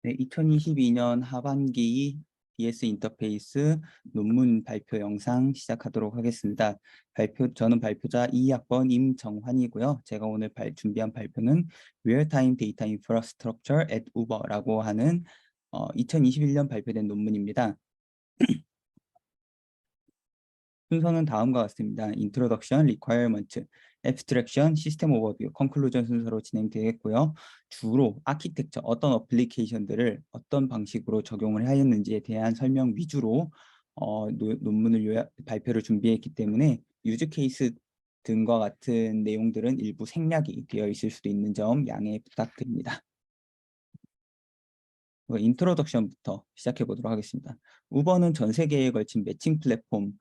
네, 2022년 하반기 BS 인터페이스 논문 발표 영상 시작하도록 하겠습니다. 저는 발표자 2학번 임정환이고요. 제가 오늘 준비한 발표는 Real-Time Data Infrastructure at Uber라고 하는 2021년 발표된 논문입니다. 순서는 다음과 같습니다. Introduction, Requirement, Abstraction, System Overview, Conclusion 순서로 진행되겠고요. 주로 아키텍처, 어떤 어플리케이션들을 어떤 방식으로 적용을 하였는지에 대한 설명 위주로 논문을 발표를 준비했기 때문에 유즈 케이스 등과 같은 내용들은 일부 생략이 되어 있을 수도 있는 점 양해 부탁드립니다. 인트로덕션부터 시작해 보도록 하겠습니다. 우버는 전 세계에 걸친 매칭 플랫폼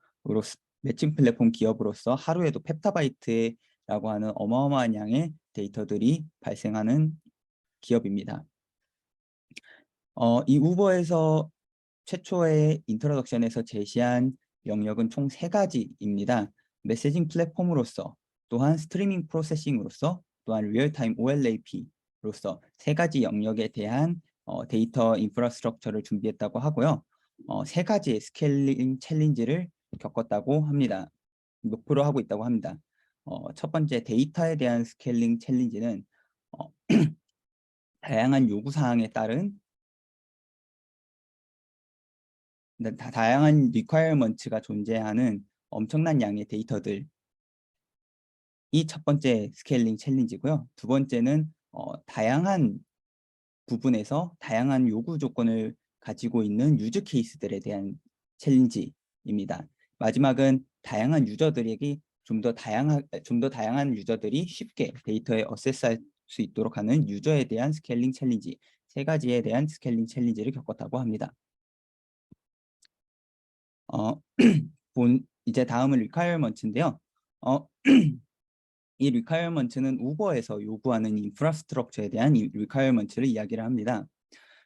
기업으로서 하루에도 펩타바이트라고 하는 어마어마한 양의 데이터들이 발생하는 기업입니다. 이 우버에서 최초의 인트로덕션에서 제시한 영역은 총 3가지입니다. 메시징 플랫폼으로서, 또한 스트리밍 프로세싱으로서, 또한 리얼타임 OLAP로서 3가지 영역에 대한 데이터 인프라스트럭처를 준비했다고 하고요. 3가지의 스케일링 챌린지를 겪었다고 합니다. 목표로 하고 있다고 합니다. 첫 번째 데이터에 대한 스케일링 챌린지는 다양한 요구사항에 따른 다양한 리퀘어먼트가 존재하는 엄청난 양의 데이터들이 첫 번째 스케일링 챌린지고요. 두 번째는 다양한 부분에서 다양한 요구 조건을 가지고 있는 유즈 케이스들에 대한 챌린지입니다. 마지막은 다양한 유저들에게 좀 더 다양한 유저들이 쉽게 데이터에 어세스할 수 있도록 하는 유저에 대한 스케일링 챌린지, 3가지에 대한 스케일링 챌린지를 겪었다고 합니다. 이제 다음은 requirement인데요. 이 requirement는 우버에서 요구하는 인프라스트럭처에 대한 requirement를 이야기를 합니다.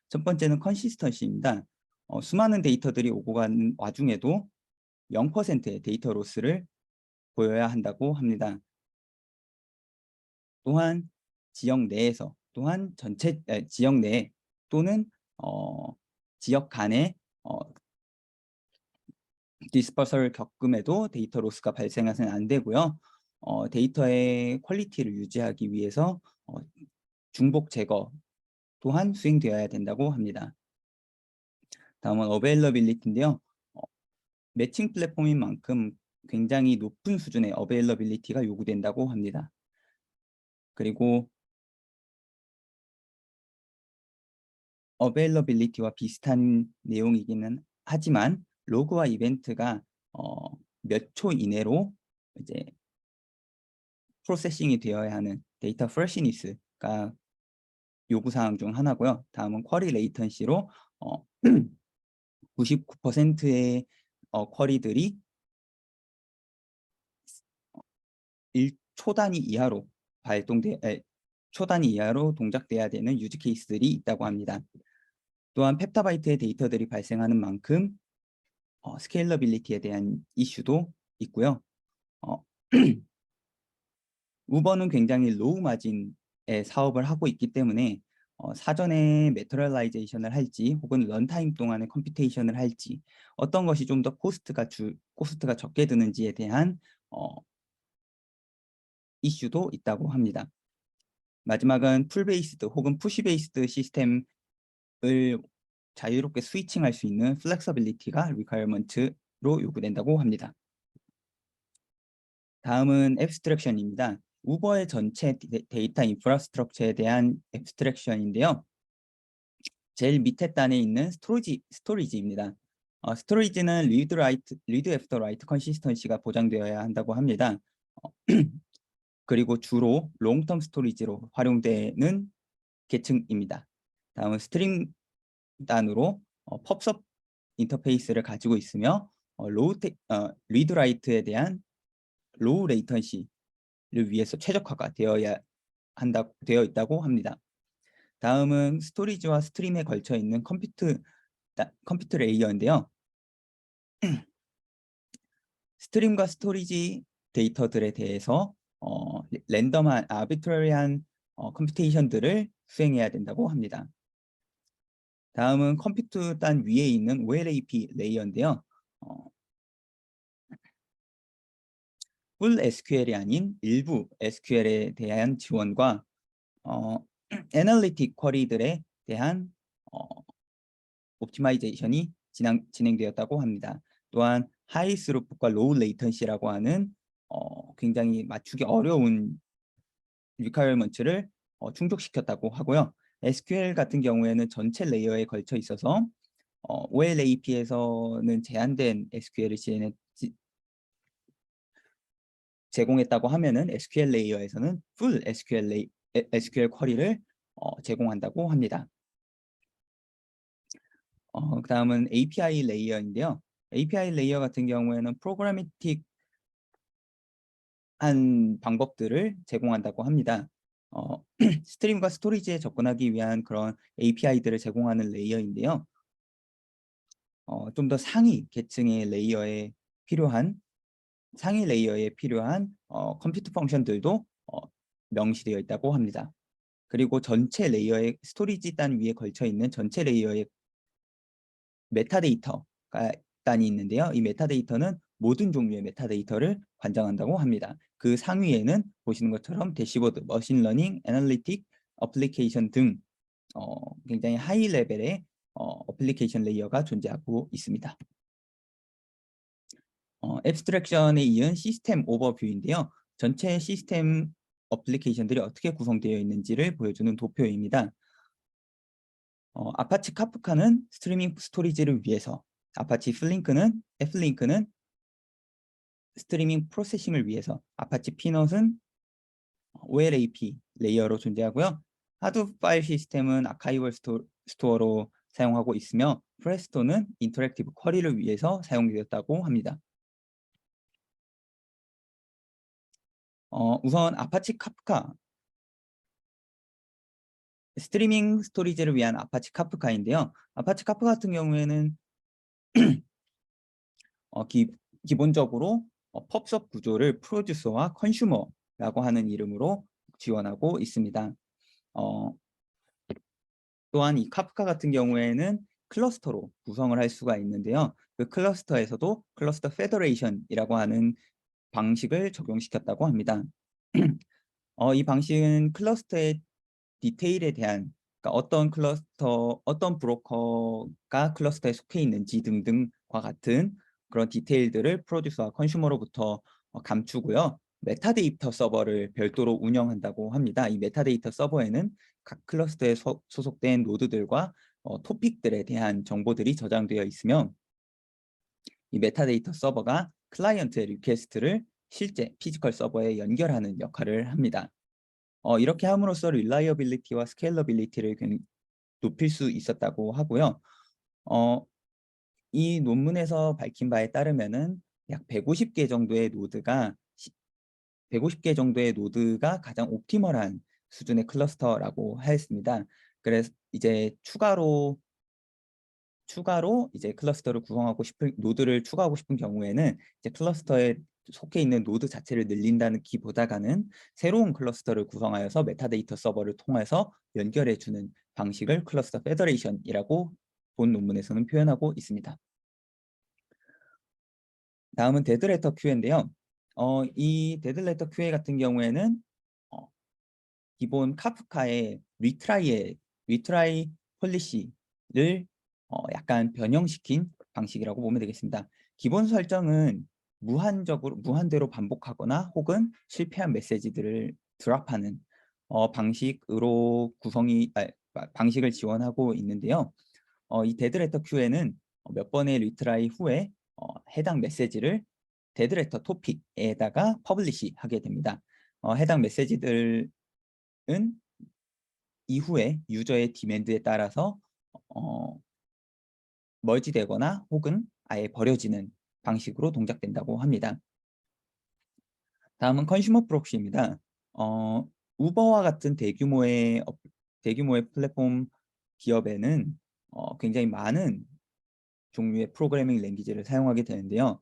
첫 번째는 consistency입니다. 수많은 데이터들이 오고 가는 와중에도 0%의 데이터 로스를 보여야 한다고 합니다. 또한 지역 내에서 또한 지역 내 또는 지역 간의 디스퍼설을 겪음에도 데이터 로스가 발생해서는 안 되고요. 데이터의 퀄리티를 유지하기 위해서 중복 제거 또한 수행되어야 된다고 합니다. 다음은 어베일러빌리티인데요. 매칭 플랫폼인 만큼 굉장히 높은 수준의 어베일러빌리티가 요구된다고 합니다. 그리고 어베일러빌리티와 비슷한 내용이기는 하지만 로그와 이벤트가 몇 초 이내로 이제 프로세싱이 되어야 하는 데이터 프레시니스가 요구사항 중 하나고요. 다음은 쿼리 레이턴시로 99%의 쿼리들이 1초 단위 이하로 초 단위 이하로 동작돼야 되는 유즈 케이스들이 있다고 합니다. 또한 펩타바이트의 데이터들이 발생하는 만큼 스케일러빌리티에 대한 이슈도 있고요. 우버는 굉장히 로우 마진의 사업을 하고 있기 때문에 사전에 매터럴라이제이션을 할지 혹은 런타임 동안에 컴퓨테이션을 할지 어떤 것이 좀 더 코스트가 적게 드는지에 대한 이슈도 있다고 합니다. 마지막은 풀 베이스드 혹은 푸시 베이스드 시스템을 자유롭게 스위칭할 수 있는 플렉서빌리티가 리퀘어먼트로 요구된다고 합니다. 다음은 앱스트랙션입니다. 우버의 전체 데이터 인프라스트럭처에 대한 앱스트랙션인데요. 제일 밑에 단에 있는 스토리지입니다. 스토리지는 리드 애프터 라이트 컨시스턴시가 보장되어야 한다고 합니다. 그리고 주로 롱텀 스토리지로 활용되는 계층입니다. 다음은 스트림 단으로 펍섭 인터페이스를 가지고 있으며 리드 라이트에 대한 로우 레이턴시를 위해서 최적화가 되어 있다고 합니다. 다음은 스토리지와 스트림에 걸쳐 있는 컴퓨트 레이어인데요. 스트림과 스토리지 데이터들에 대해서 랜덤한 아비트러리한 컴퓨테이션들을 수행해야 된다고 합니다. 다음은 컴퓨트 단 위에 있는 OLAP 레이어인데요. 어, 풀 SQL이 아닌 일부 SQL에 대한 지원과 어, 애널리틱 쿼리들에 대한 어, 옵티마이제이션이 진행되었다고 합니다. 또한 하이 스루풋과 로우 레이턴시라고 하는 굉장히 맞추기 어려운 리퀘어먼트를 충족시켰다고 하고요. SQL 같은 경우에는 전체 레이어에 걸쳐 있어서 OLAP에서는 제한된 SQL을 제공했다고 하면은 SQL 레이어에서는 풀 SQL 쿼리를 제공한다고 합니다. 그다음은 API 레이어인데요. API 레이어 같은 경우에는 프로그래미틱한 방법들을 제공한다고 합니다. 스트림과 스토리지에 접근하기 위한 그런 API들을 제공하는 레이어인데요. 좀 더 상위 레이어에 필요한 컴퓨트 펑션들도 명시되어 있다고 합니다. 그리고 전체 레이어의 스토리지 단 위에 걸쳐 있는 전체 레이어의 메타데이터가 단이 있는데요. 이 메타데이터는 모든 종류의 메타데이터를 관장한다고 합니다. 그 상위에는 보시는 것처럼 대시보드, 머신러닝, 애널리틱, 어플리케이션 등 굉장히 하이 레벨의 어플리케이션 레이어가 존재하고 있습니다. 앱스트랙션에 이은 시스템 오버뷰인데요. 전체 시스템 어플리케이션들이 어떻게 구성되어 있는지를 보여주는 도표입니다. 아파치 카프카는 스트리밍 스토리지를 위해서, 아파치 Flink는 스트리밍 프로세싱을 위해서, 아파치 피넛은 OLAP 레이어로 존재하고요. 하드 파일 시스템은 아카이벌 스토어로 사용하고 있으며 프레스토는 인터랙티브 쿼리를 위해서 사용되었다고 합니다. 우선 아파치 카프카 스트리밍 스토리지를 위한 아파치 카프카인데요. 아파치 카프카 같은 경우에는 기본적으로 펍섭 구조를 프로듀서와 컨슈머라고 하는 이름으로 지원하고 있습니다. 어, 또한 이 카프카 같은 경우에는 클러스터로 구성을 할 수가 있는데요. 그 클러스터에서도 클러스터 페더레이션이라고 하는 방식을 적용시켰다고 합니다. 이 방식은 클러스터의 디테일에 대한, 그러니까 어떤 브로커가 클러스터에 속해 있는지 등등과 같은 그런 디테일들을 프로듀서와 컨슈머로부터 감추고요. 메타데이터 서버를 별도로 운영한다고 합니다. 이 메타데이터 서버에는 각 클러스터에 소속된 노드들과 토픽들에 대한 정보들이 저장되어 있으며 이 메타데이터 서버가 클라이언트의 리퀘스트를 실제 피지컬 서버에 연결하는 역할을 합니다. 이렇게 함으로써 릴라이어빌리티와 스케일러빌리티를 높일 수 있었다고 하고요. 이 논문에서 밝힌 바에 따르면은 약 150개 정도의 노드가 가장 옵티멀한 수준의 클러스터라고 하였습니다. 그래서 이제 추가로 이제 클러스터를 구성하고 싶은 노드를 추가하고 싶은 경우에는 이제 클러스터에 속해 있는 노드 자체를 늘린다는 기보다는 새로운 클러스터를 구성하여서 메타데이터 서버를 통해서 연결해주는 방식을 클러스터 페더레이션이라고 본 논문에서는 표현하고 있습니다. 다음은 데드레터 QA인데요. 이 데드레터 QA 같은 경우에는 기본 카프카의 리트라이 폴리시를 약간 변형시킨 방식이라고 보면 되겠습니다. 기본 설정은 무한대로 반복하거나 혹은 실패한 메시지들을 드랍하는 방식으로 방식을 지원하고 있는데요. 이 데드레터 큐에는 몇 번의 리트라이 후에 해당 메시지를 데드레터 토픽에다가 퍼블리시 하게 됩니다. 해당 메시지들은 이후에 유저의 디맨드에 따라서 멀지되거나 혹은 아예 버려지는 방식으로 동작된다고 합니다. 다음은 컨슈머 프록시입니다. 우버와 같은 대규모의 플랫폼 기업에는 굉장히 많은 종류의 프로그래밍 랭귀지를 사용하게 되는데요.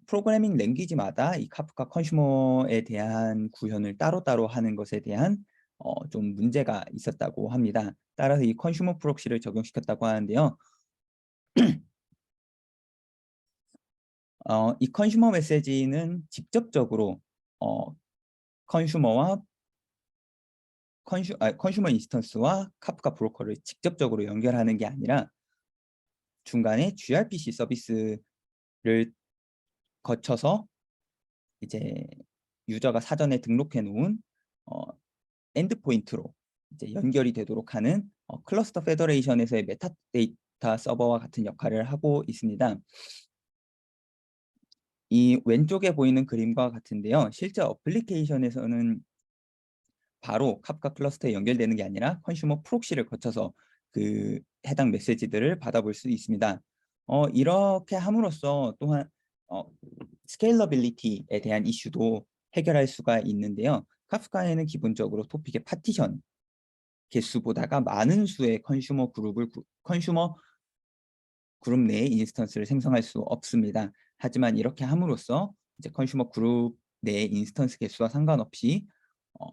프로그래밍 랭귀지마다 이 카프카 컨슈머에 대한 구현을 따로따로 하는 것에 대한 좀 문제가 있었다고 합니다. 따라서 이 컨슈머 프록시를 적용시켰다고 하는데요. 이 컨슈머 메시지는 직접적으로 어, 컨슈머와 컨슈머 인스턴스와 카프카 브로커를 직접적으로 연결하는 게 아니라 중간에 gRPC 서비스를 거쳐서 이제 유저가 사전에 등록해 놓은 엔드포인트로 이제 연결이 되도록 하는 클러스터 페더레이션에서의 메타데이터 서버와 같은 역할을 하고 있습니다. 이 왼쪽에 보이는 그림과 같은데요. 실제 어플리케이션에서는 바로 카프카 클러스터에 연결되는 게 아니라 컨슈머 프록시를 거쳐서 그 해당 메시지들을 받아볼 수 있습니다. 이렇게 함으로써 또한 스케일러빌리티에 대한 이슈도 해결할 수가 있는데요. 카프카에는 기본적으로 토픽의 파티션 개수보다가 많은 수의 컨슈머 그룹 내의 인스턴스를 생성할 수 없습니다. 하지만 이렇게 함으로써 이제 컨슈머 그룹 내의 인스턴스 개수와 상관없이 어,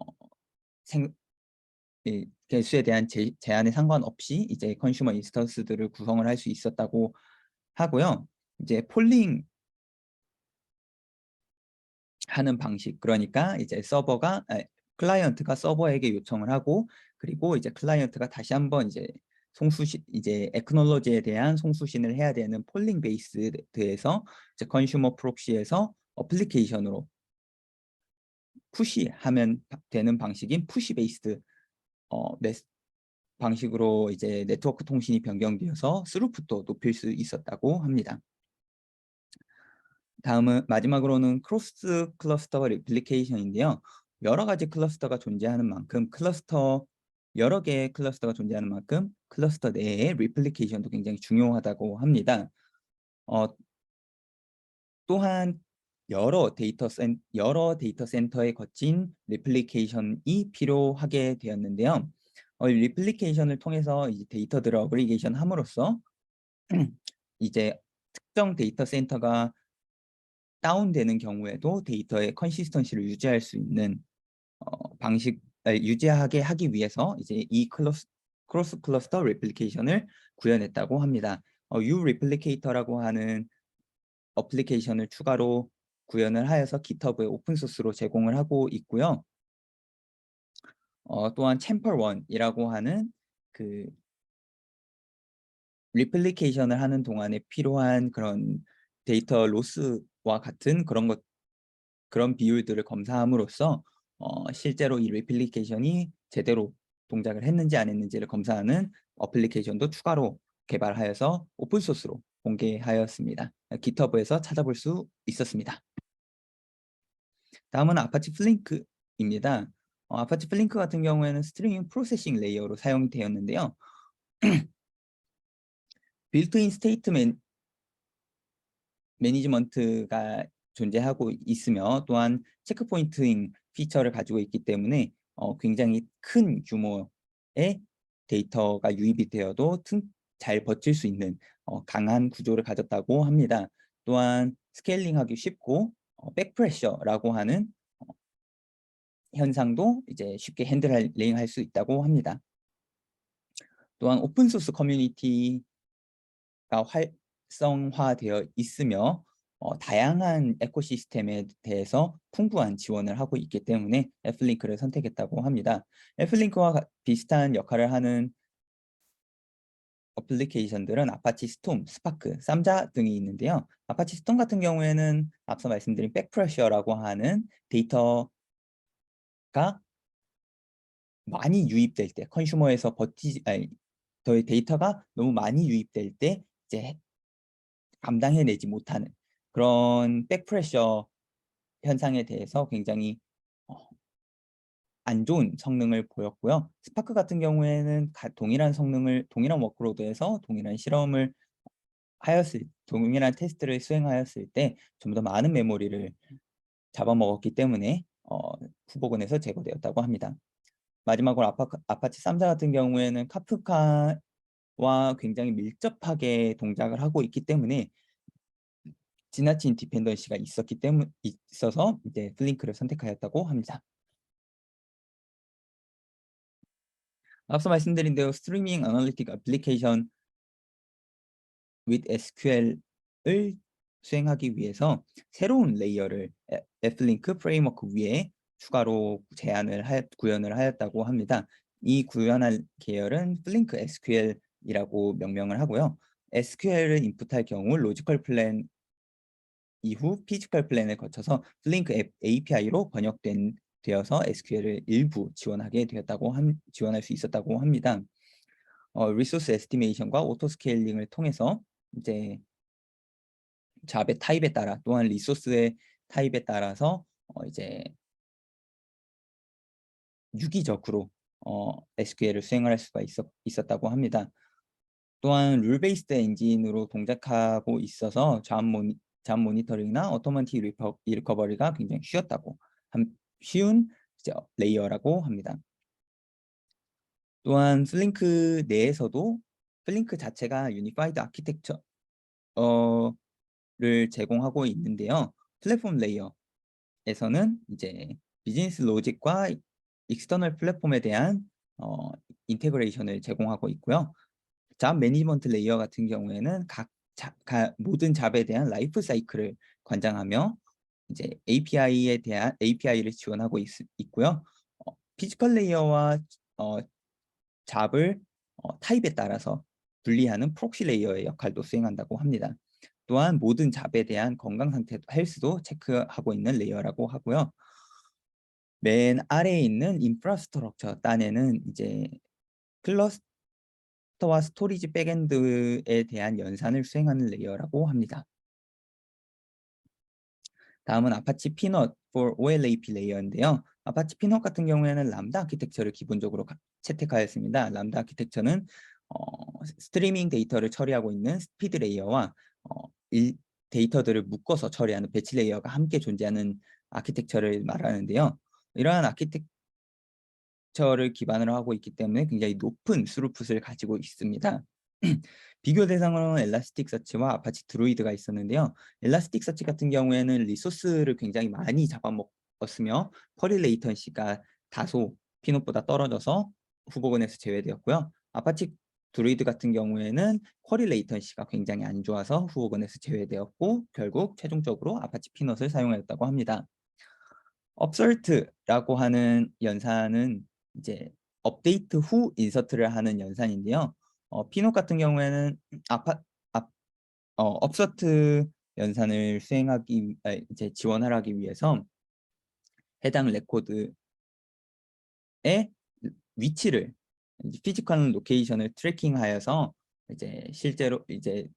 개수에 대한 제한에 상관없이 이제 컨슈머 인스턴스들을 구성을 할 수 있었다고 하고요. 이제 폴링 하는 방식, 그러니까 이제 클라이언트가 서버에게 요청을 하고, 그리고 이제 클라이언트가 다시 한번 이제 에크놀로지에 대한 송수신을 해야 되는 폴링 베이스에서 이제 컨슈머 프록시에서 어플리케이션으로 푸시하면 되는 방식인 푸시 베이스드 방식으로 이제 네트워크 통신이 변경되어서 스루풋도 높일 수 있었다고 합니다. 다음은 마지막으로는 크로스 클러스터 리플리케이션인데요. 여러 가지 클러스터가 존재하는 만큼 여러 개의 클러스터가 존재하는 만큼 클러스터 내의 리플리케이션도 굉장히 중요하다고 합니다. 또한 여러 데이터 센터에 거친 리플리케이션이 필요하게 되었는데요. 리플리케이션을 통해서 이 데이터들을 어그리게이션 함으로써 이제 특정 데이터 센터가 다운되는 경우에도 데이터의 컨시스턴시를 유지할 수 있는 유지하게 하기 위해서 이제 이 크로스 클러스터 레플리케이션을 구현했다고 합니다. U 레플리케이터라고 하는 어플리케이션을 추가로 구현을 하여서 GitHub에 오픈소스로 제공을 하고 있고요. 또한 챔퍼1이라고 하는 그 리플리케이션을 하는 동안에 필요한 그런 데이터 로스와 같은 그런 비율들을 검사함으로써 실제로 이 리플리케이션이 제대로 동작을 했는지 안 했는지를 검사하는 어플리케이션도 추가로 개발하여서 오픈소스로 공개하였습니다. GitHub에서 찾아볼 수 있었습니다. 다음은 아파치 플링크입니다. 아파치 플링크 같은 경우에는 스트리밍 프로세싱 레이어로 사용이 되었는데요. 빌트인 스테이트 매니지먼트가 존재하고 있으며 또한 체크포인팅 피처를 가지고 있기 때문에 굉장히 큰 규모의 데이터가 유입이 되어도 잘 버틸 수 있는 강한 구조를 가졌다고 합니다. 또한 스케일링하기 쉽고 백프레셔라고 하는 현상도 이제 쉽게 핸들링할 수 있다고 합니다. 또한 오픈소스 커뮤니티가 활성화되어 있으며 다양한 에코시스템에 대해서 풍부한 지원을 하고 있기 때문에 Flink를 선택했다고 합니다. Flink와 비슷한 역할을 하는 어플리케이션들은 아파치 스톰, 스파크, 쌈자 등이 있는데요. 아파치 스톰 같은 경우에는 앞서 말씀드린 백프레셔라고 하는 데이터가 많이 유입될 때, 컨슈머에서 데이터가 너무 많이 유입될 때 이제 감당해내지 못하는 그런 백프레셔 현상에 대해서 굉장히 안 좋은 성능을 보였고요. 스파크 같은 경우에는 동일한 워크로드에서 동일한 테스트를 수행하였을 때 좀 더 많은 메모리를 잡아먹었기 때문에 후보군에서 제거되었다고 합니다. 마지막으로 아파치 쌈자 같은 경우에는 카프카와 굉장히 밀접하게 동작을 하고 있기 때문에 지나친 디펜던시가 있어서 이제 플링크를 선택하였다고 합니다. 앞서 말씀드린 대로 스트리밍 애널리틱 애플리케이션 with SQL을 수행하기 위해서 새로운 레이어를 Flink 프레임워크 위에 추가로 구현을 하였다고 합니다. 이 구현한 계열은 Flink SQL이라고 명명을 하고요. SQL을 인풋할 경우 로지컬 플랜 이후 피지컬 플랜을 거쳐서 Flink API로 되어서 SQL을 일부 지원할 수 있었다고 합니다. 리소스 에스티메이션과 오토 스케일링을 통해서 이제 잡의 타입에 따라 또한 리소스의 타입에 따라서 이제 유기적으로 SQL을 수행할 수가 있었다고 합니다. 또한 룰 베이스드 엔진으로 동작하고 있어서 잠 모니터링이나 오토매틱 리커버리가 굉장히 쉬운 이제 레이어라고 합니다. 또한 플링크 자체가 유니파이드 아키텍처를 제공하고 있는데요. 플랫폼 레이어에서는 이제 비즈니스 로직과 익스터널 플랫폼에 대한 인테그레이션을 제공하고 있고요. 잡 매니지먼트 레이어 같은 경우에는 모든 잡에 대한 라이프 사이클을 관장하며 이제 API를 지원하고 있고요. 피지컬 레이어와 잡을 타입에 따라서 분리하는 프록시 레이어의 역할도 수행한다고 합니다. 또한 모든 잡에 대한 건강 상태, 헬스도 체크하고 있는 레이어라고 하고요. 맨 아래에 있는 인프라스트럭처 단에는 이제 클러스터와 스토리지 백엔드에 대한 연산을 수행하는 레이어라고 합니다. 다음은 아파치 피넛 for OLAP 레이어인데요. 아파치 피넛 같은 경우에는 람다 아키텍처를 기본적으로 채택하였습니다. 람다 아키텍처는 스트리밍 데이터를 처리하고 있는 스피드 레이어와 데이터들을 묶어서 처리하는 배치 레이어가 함께 존재하는 아키텍처를 말하는데요. 이러한 아키텍처를 기반으로 하고 있기 때문에 굉장히 높은 스루풋을 가지고 있습니다. 비교 대상으로는 엘라스틱 서치와 아파치 드로이드가 있었는데요. 엘라스틱 서치 같은 경우에는 리소스를 굉장히 많이 잡아먹었으며 쿼리 레이턴시가 다소 피넛보다 떨어져서 후보군에서 제외되었고요. 아파치 드로이드 같은 경우에는 쿼리 레이턴시가 굉장히 안 좋아서 후보군에서 제외되었고 결국 최종적으로 아파치 피넛을 사용하였다고 합니다. 업설트라고 하는 연산은 이제 업데이트 후 인서트를 하는 연산인데요. 피넛 같은 경우에는 업서트 연산을 이제 지원하기 위해서 해당 레코드의 위치를 피지컬 로케이션을 트래킹하여서 이제 실제로 이제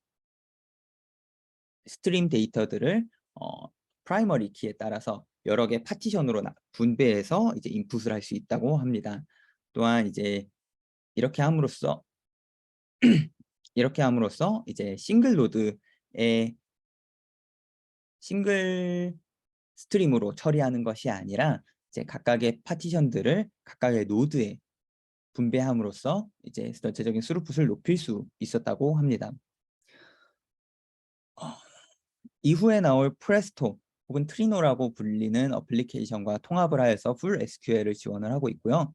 스트림 데이터들을 프라이머리 키에 따라서 여러 개 파티션으로 분배해서 이제 인풋을 할 수 있다고 합니다. 또한 이제 이렇게 함으로써 이제 싱글 스트림으로 처리하는 것이 아니라 이제 각각의 파티션들을 각각의 노드에 분배함으로써 이제 전체적인 스루풋을 높일 수 있었다고 합니다. 이후에 나올 프레스토 혹은 트리노라고 불리는 어플리케이션과 통합을 하여서 풀 SQL을 지원을 하고 있고요.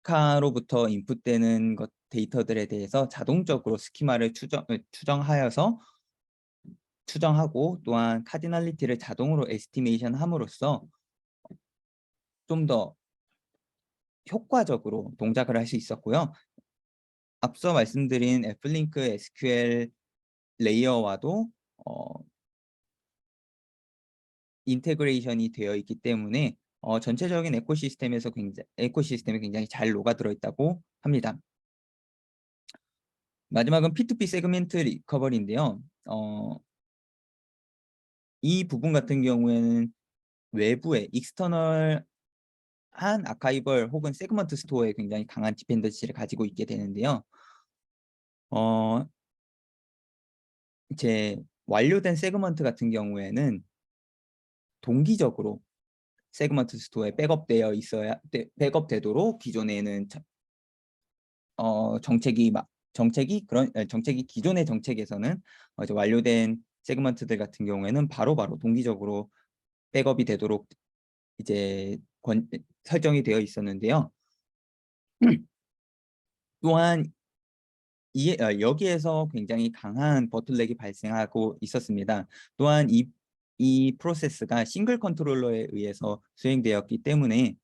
카프카로부터 인풋되는 데이터들에 대해서 자동적으로 스키마를 추정하고 또한 카디널리티를 자동으로 에스티메이션 함으로써 좀 더 효과적으로 동작을 할 수 있었고요. 앞서 말씀드린 Flink SQL 레이어와도 인테그레이션이 되어 있기 때문에 전체적인 에코시스템에 굉장히 잘 녹아들어 있다고 합니다. 마지막은 P2P 세그멘트 리커버리인데요. 이 부분 같은 경우에는 외부의 익스터널한 아카이벌 혹은 세그먼트 스토어에 굉장히 강한 디펜던시를 가지고 있게 되는데요. 이제 완료된 세그먼트 같은 경우에는 동기적으로 세그먼트 스토어에 백업되도록 기존에는 기존의 정책에서는 이제 완료된 세그먼트들 같은 경우에는 바로바로 동기적으로 백업이 되도록 이제 설정이 되어 있었는데요. 또한 여기에서 굉장히 강한 버틀렉이 발생하고 있었습니다. 또한 이 프로세스가 싱글 컨트롤러에 의해서 수행되었기 때문에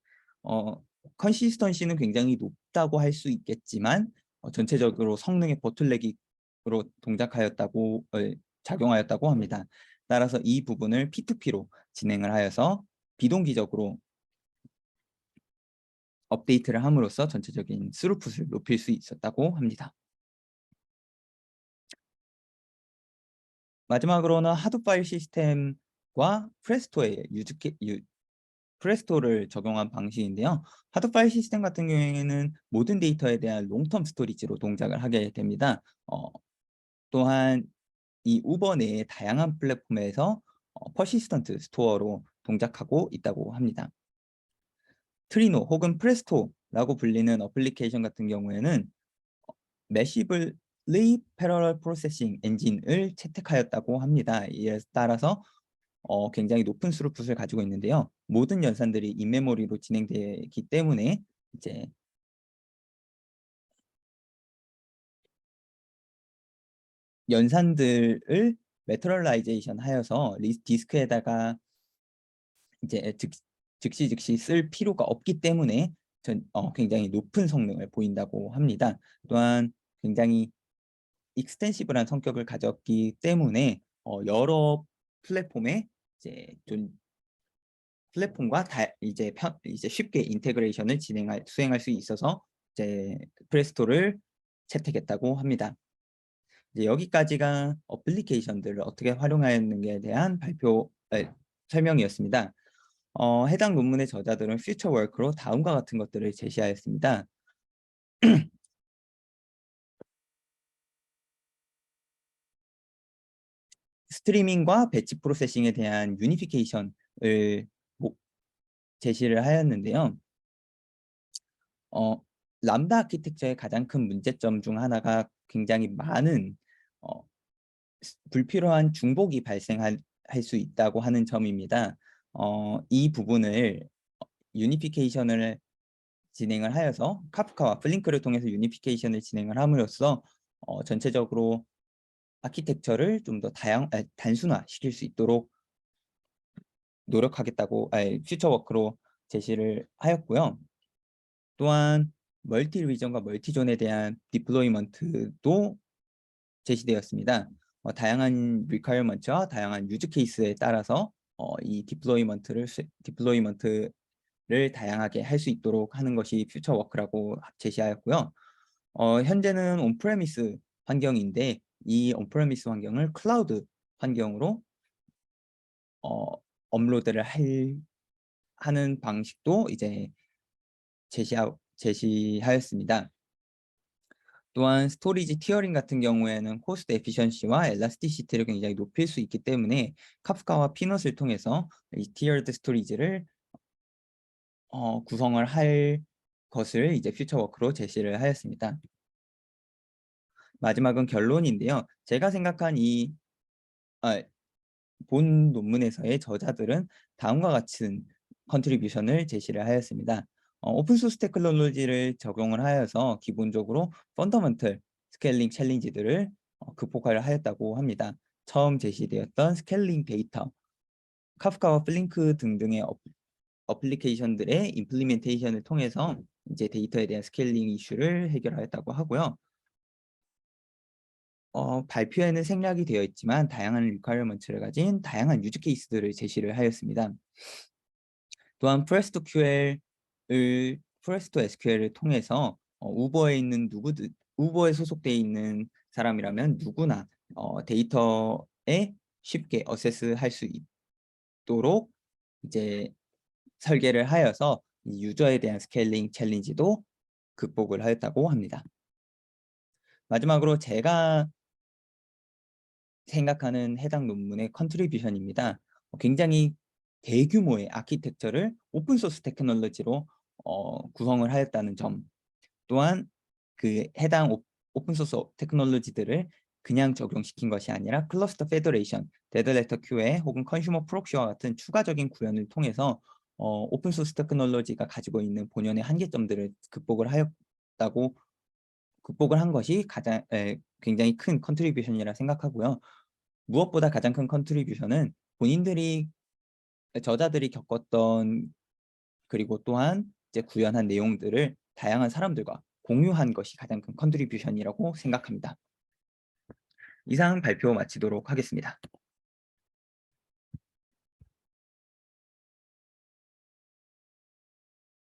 어 컨시스턴시는 굉장히 높다고 할 수 있겠지만 전체적으로 성능의 버틀렉으로 동작하였다고 작용하였다고 합니다. 따라서 이 부분을 P2P로 진행을 하여서 비동기적으로 업데이트를 함으로써 전체적인 스루풋을 높일 수 있었다고 합니다. 마지막으로는 하드 파일 시스템과 프레스토를 적용한 방식인데요. 하드 파일 시스템 같은 경우에는 모든 데이터에 대한 롱텀 스토리지로 동작을 하게 됩니다. 또한 이 우버 내의 다양한 플랫폼에서 퍼시스턴트 스토어로 동작하고 있다고 합니다. 트리노 혹은 프레스토라고 불리는 어플리케이션 같은 경우에는 매시블리 패러럴 프로세싱 엔진을 채택하였다고 합니다. 이에 따라서 굉장히 높은 스루풋을 가지고 있는데요. 모든 연산들이 인메모리로 진행되기 때문에 이제 연산들을 매트럴라이제이션 하여서 디스크에다가 이제 즉시 쓸 필요가 없기 때문에 굉장히 높은 성능을 보인다고 합니다. 또한 굉장히 익스텐시브한 성격을 가졌기 때문에 여러 플랫폼에 이제 좀 플랫폼과 이제 쉽게 인테그레이션을 수행할 수 있어서 이제 프레스토를 채택했다고 합니다. 이제 여기까지가 어플리케이션들을 어떻게 활용하였는지에 대한 설명이었습니다. 해당 논문의 저자들은 퓨처 워크로 다음과 같은 것들을 제시하였습니다. 스트리밍과 배치 프로세싱에 대한 유니피케이션을 제시를 하였는데요. 람다 아키텍처의 가장 큰 문제점 중 하나가 굉장히 많은 불필요한 중복이 발생할 수 있다고 하는 점입니다. 이 부분을 유니피케이션을 진행을 하여서 카프카와 플링크를 통해서 유니피케이션을 진행을 함으로써 전체적으로 아키텍처를 좀 더 단순화시킬 수 있도록 노력하겠다고 퓨처워크로 제시를 하였고요. 또한 멀티 리전과 멀티존에 대한 디플로이먼트도 제시되었습니다. 다양한 리퀘어먼트와 다양한 유즈 케이스에 따라서 이 디플로이먼트를 다양하게 할 수 있도록 하는 것이 퓨처워크라고 제시하였고요. 현재는 온프레미스 환경인데 이 온프레미스 환경을 클라우드 환경으로 업로드를 하는 방식도 이제 제시하였습니다. 또한 스토리지 티어링 같은 경우에는 코스트 에피션시와 엘라스티시티를 굉장히 높일 수 있기 때문에 카프카와 피넛을 통해서 이 티어드 스토리지를 구성을 할 것을 이제 퓨처워크로 제시를 하였습니다. 마지막은 결론인데요. 제가 생각한 본 논문에서의 저자들은 다음과 같은 컨트리뷰션을 제시를 하였습니다. 오픈소스 테크놀로지를 적용을 하여서 기본적으로 펀더먼털 스케일링 챌린지들을 극복하려 하였다고 합니다. 처음 제시되었던 스케일링 데이터, 카프카와 플링크 등등의 어플리케이션들의 임플리멘테이션을 통해서 이제 데이터에 대한 스케일링 이슈를 해결하였다고 하고요. 발표에는 생략이 되어 있지만 다양한 리퀘어먼트를 가진 다양한 유즈 케이스들을 제시를 하였습니다. 또한 프레스토 SQL을 통해서 우버에 소속되어 있는 사람이라면 누구나 데이터에 쉽게 어세스할 수 있도록 이제 설계를 하여서 이 유저에 대한 스케일링 챌린지도 극복을 하였다고 합니다. 마지막으로 제가 생각하는 해당 논문의 컨트리뷰션입니다. 굉장히 대규모의 아키텍처를 오픈소스 테크놀로지로 구성을 하였다는 점, 또한 그 해당 오픈소스 테크놀로지들을 그냥 적용시킨 것이 아니라 클러스터 페더레이션, 데드 레터 큐에 혹은 컨슈머 프록시와 같은 추가적인 구현을 통해서 오픈 소스 테크놀로지가 가지고 있는 본연의 한계점들을 극복을 한 것이 굉장히 큰 컨트리뷰션이라 생각하고요. 무엇보다 가장 큰 컨트리뷰션은 본인들이 저자들이 겪었던, 그리고 또한 이제 구현한 내용들을 다양한 사람들과 공유한 것이 가장 큰 컨트리뷰션이라고 생각합니다. 이상 발표 마치도록 하겠습니다.